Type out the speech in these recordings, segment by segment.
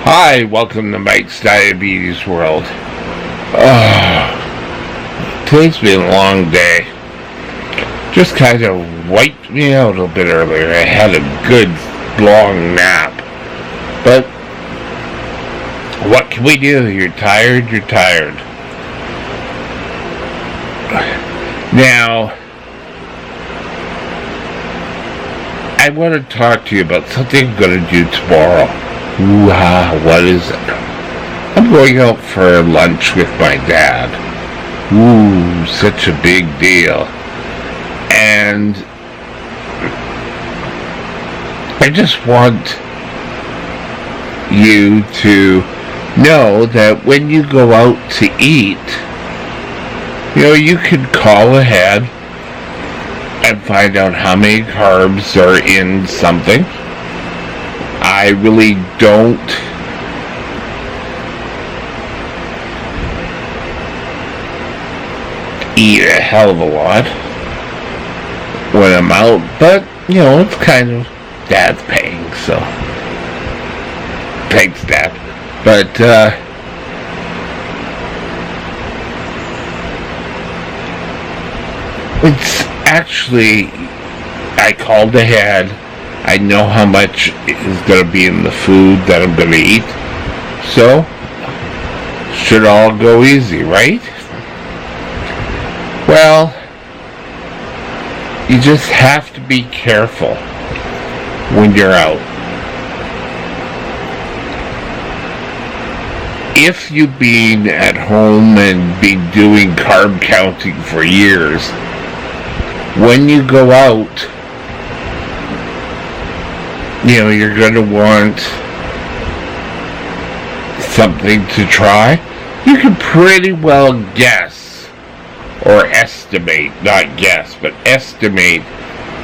Hi, welcome to Mike's Diabetes World. Today's been a long day. Just kind of wiped me out a bit earlier. I had a good long nap. But what can we do? You're tired, you're tired. Now, I want to talk to you about something I'm going to do tomorrow. What is it? I'm going out for lunch with my dad. Such a big deal. And I just want you to know that when you go out to eat, you can call ahead and find out how many carbs are in something. I really don't eat a hell of a lot when I'm out, but it's kind of Dad's paying, so thanks, Dad. But it's actually, I called ahead. I know how much is going to be in the food that I'm going to eat. So, should all go easy, right? Well, you just have to be careful when you're out. If you've been at home and been doing carb counting for years, when you go out, you're going to want something to try. You can pretty well guess, or estimate, not guess, but estimate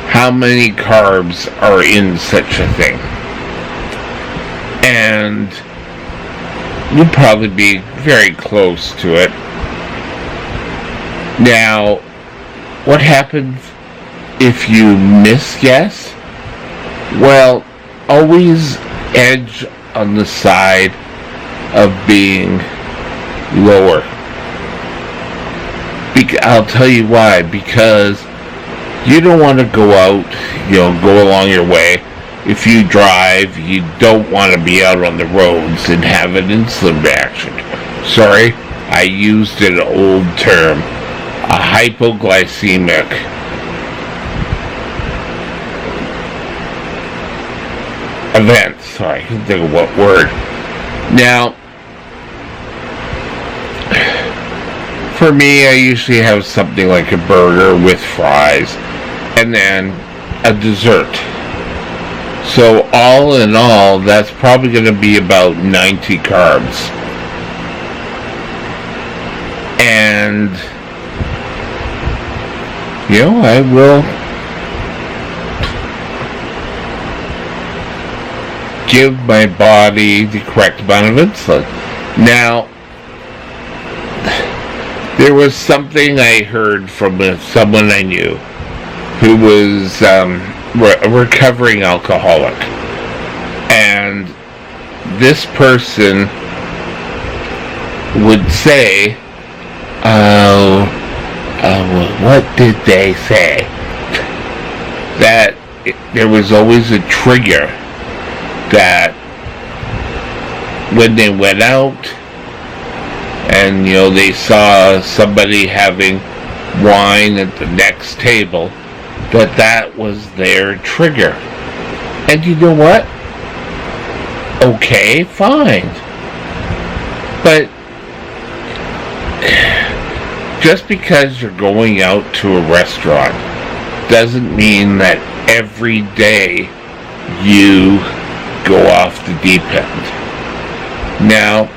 how many carbs are in such a thing. And you'll probably be very close to it. Now, what happens if you misguess? Well, always edge on the side of being lower. I'll tell you why. Because you don't want to go out, go along your way. If you drive, you don't want to be out on the roads and have an insulin reaction. Sorry, I used an old term. A hypoglycemic event. Sorry, I can't think of what word. Now, for me, I usually have something like a burger with fries and then a dessert. So all in all, that's probably going to be about 90 carbs. And, I will give my body the correct amount of insulin. Now, there was something I heard from someone I knew who was a recovering alcoholic. And this person would say, what did they say? That there was always a trigger that when they went out and, they saw somebody having wine at the next table, that was their trigger. And you know what? Okay, fine. But just because you're going out to a restaurant doesn't mean that every day you go off the deep end. Now,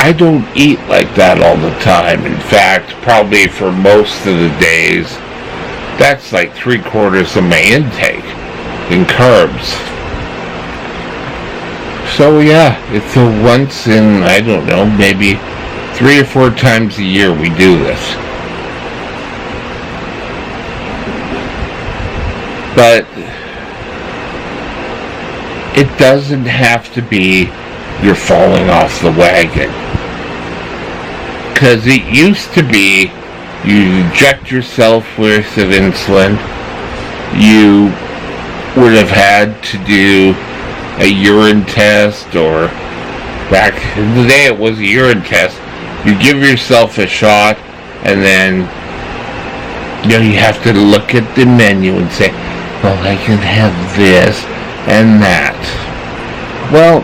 I don't eat like that all the time. In fact, probably for most of the days, that's like 3/4 of my intake in carbs. So yeah, it's a once in, I don't know, maybe 3 or 4 times a year we do this. But it doesn't have to be you're falling off the wagon. Because it used to be you inject yourself with of insulin, you would have had to do a urine test, or back in the day it was a urine test. You give yourself a shot, and then you have to look at the menu and say, well, I can have this and that. Well,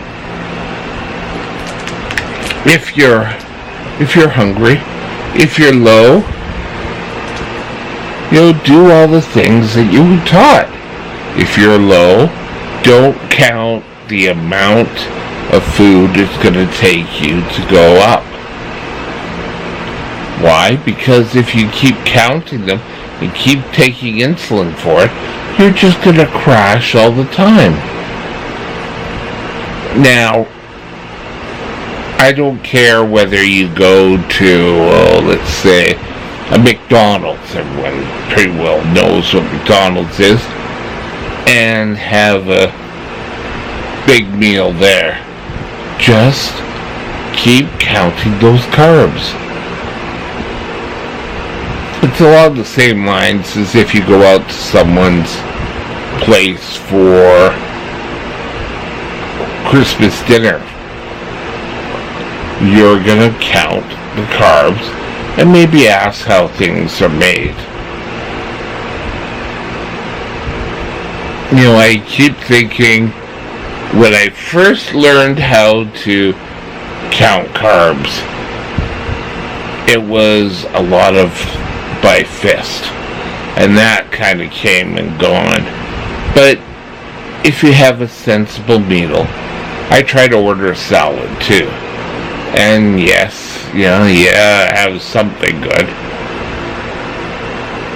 if you're hungry, if you're low, do all the things that you were taught. If you're low, don't count the amount of food it's going to take you to go up. Why? Because if you keep counting them and keep taking insulin for it, you're just going to crash all the time. Now, I don't care whether you go to, let's say, a McDonald's. Everyone pretty well knows what McDonald's is. And have a big meal there. Just keep counting those carbs. It's along the same lines as if you go out to someone's place for Christmas dinner. You're going to count the carbs and maybe ask how things are made. I keep thinking, when I first learned how to count carbs, it was a lot of by fist, and that kind of came and gone. But if you have a sensible meal, I try to order a salad too, and yes, have something good,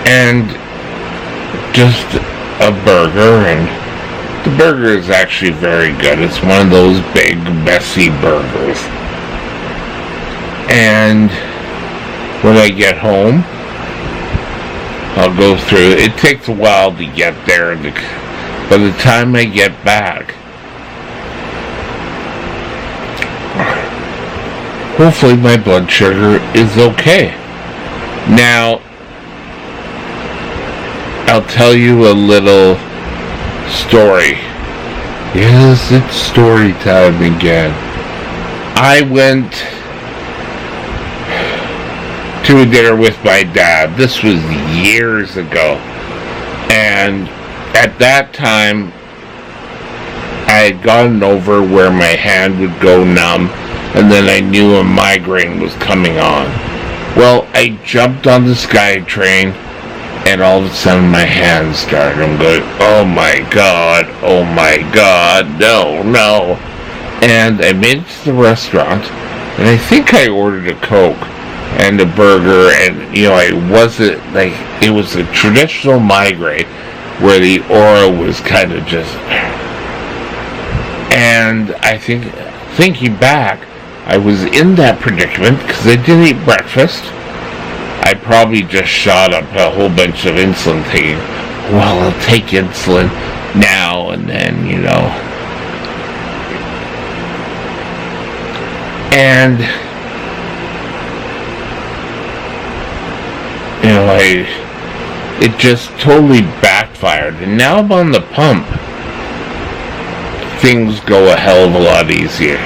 and just a burger. And the burger is actually very good. It's one of those big, messy burgers. And when I get home, I'll go through. It takes a while to get there. By the time I get back, hopefully my blood sugar is okay. Now, I'll tell you a little story. Yes, it's story time again. I went to a dinner with my dad. This was years ago. And at that time, I had gotten over where my hand would go numb, and then I knew a migraine was coming on. Well, I jumped on the SkyTrain, and all of a sudden my hand started. I'm going, oh my God, no. And I made it to the restaurant, and I think I ordered a Coke and a burger, and I wasn't like, it was a traditional migraine where the aura was kind of just, and I think, thinking back, I was in that predicament because I didn't eat breakfast, I probably just shot up a whole bunch of insulin thinking, well, I'll take insulin now and then, And, it just totally backfired. And now I'm on the pump. Things go a hell of a lot easier.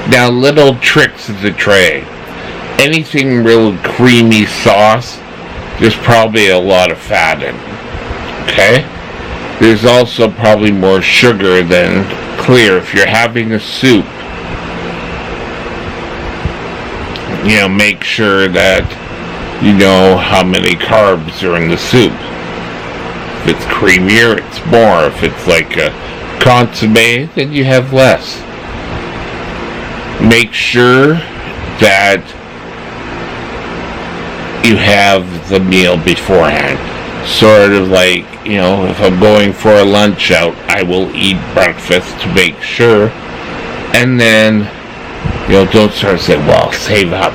Now, little tricks of the trade. Anything real creamy sauce, there's probably a lot of fat in it. Okay? There's also probably more sugar than clear. If you're having a soup, make sure that you know how many carbs are in the soup. If it's creamier, it's more. If it's like a consomme, then you have less. Make sure that you have the meal beforehand. Sort of like, if I'm going for a lunch out, I will eat breakfast to make sure. And then, don't start saying, well, save up.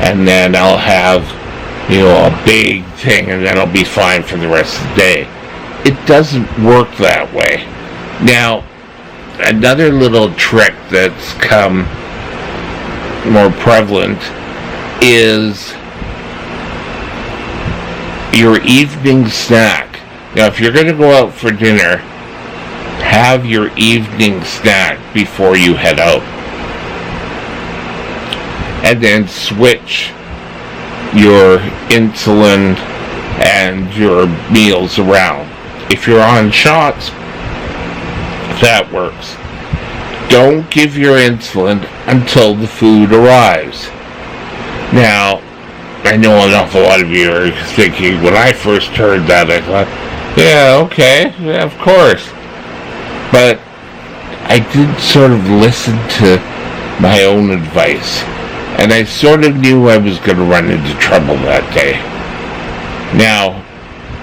And then I'll have, a big thing and then I'll be fine for the rest of the day. It doesn't work that way. Now, another little trick that's come more prevalent is your evening snack. Now, if you're going to go out for dinner, have your evening snack before you head out. And then switch your insulin and your meals around. If you're on shots, that works. Don't give your insulin until the food arrives. Now, I know an awful lot of you are thinking, when I first heard that, I thought, yeah, okay, yeah, of course. But I did sort of listen to my own advice. And I sort of knew I was going to run into trouble that day. Now,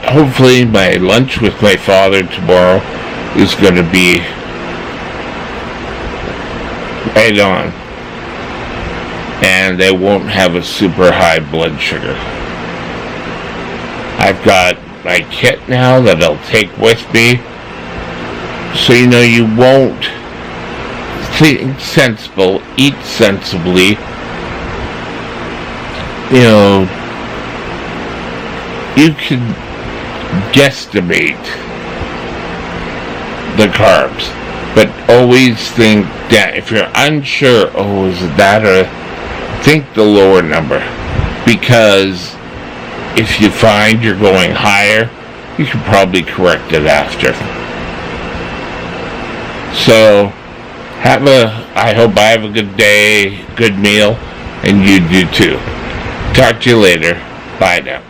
hopefully my lunch with my father tomorrow is going to be right on. And I won't have a super high blood sugar. I've got my kit now that I'll take with me. So, you won't think sensible, eat sensibly. You can guesstimate the carbs, but always think that if you're unsure, is it that, or think the lower number, because if you find you're going higher, you can probably correct it after. So, I hope I have a good day, good meal, and you do too. Talk to you later. Bye now.